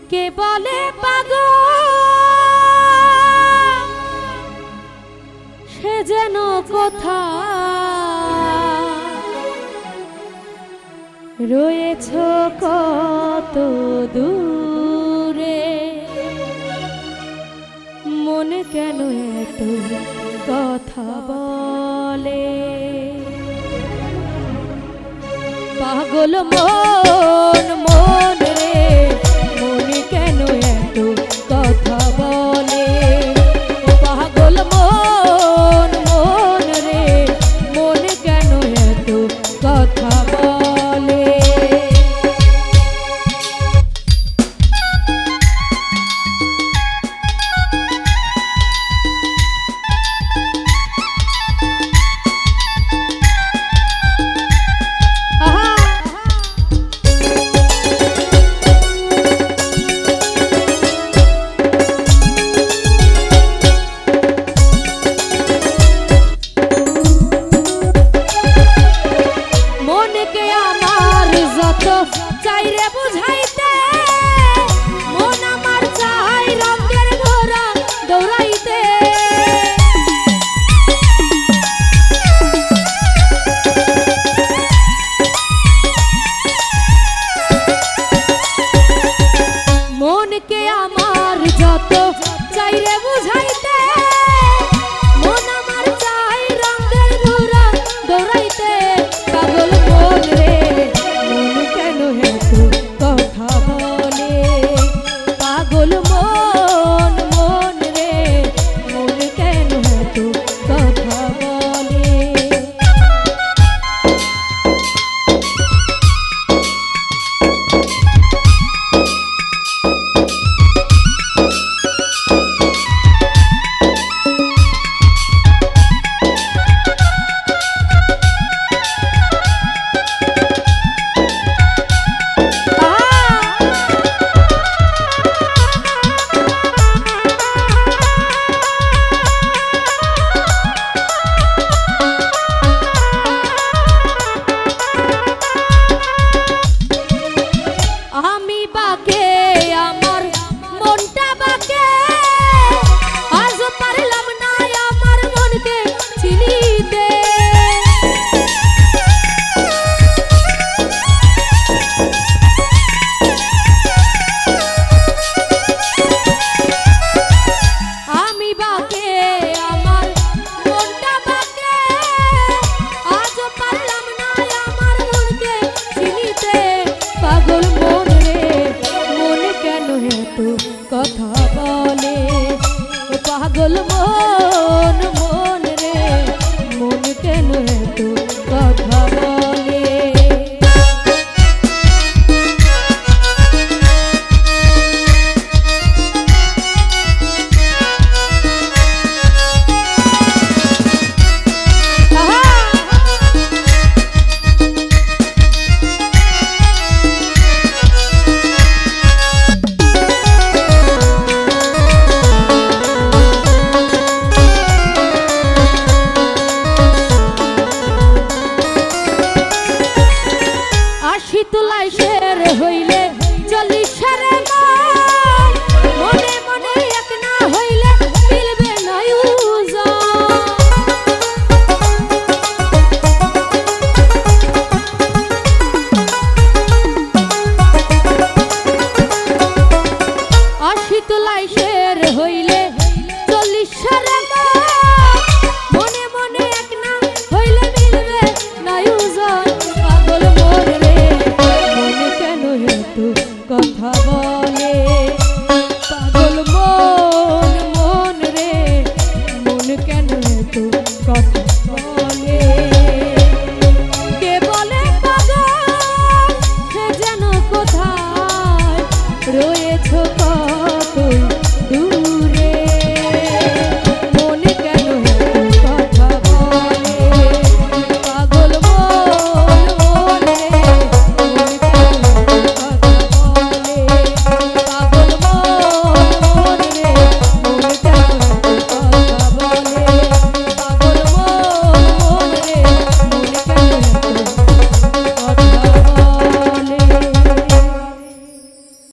কে বলে পাগল সে যেন কোথা রয়েছ কত দূরে মনে কেন এত কথা বলে পাগল মন মন রে মনে কেন এত কথা বলে পাগল মন মন রে মনে কেন এত কথা বলে চাইরে বুঝাইতে মন আমার চাই রঙের ঘোড়া দৌড়াইতে মনকে আমার যত চাইরে বুঝাইতে মন আমার চাই রঙের ঘোড়া দৌড়াইতে পাগল মন রে কথা বলে পাগল মন মন রে মন কেন এত কথা বলে কথা বলে পাগল মন মন রে মন কেন এত কথা বলে তুলাই শের হইলে চল্লিশের মনে মনে এক না হইলে মিলবে না আশি তুলাই শের হইলে চল্লিশের মনে মনে এক না হইলে মিলবে না পাগল মন রে কথা বলে পাগল মন মন রে মন কেন এত কথা বলে কে বলে পাগল সে যেন কোথায় রয়েছ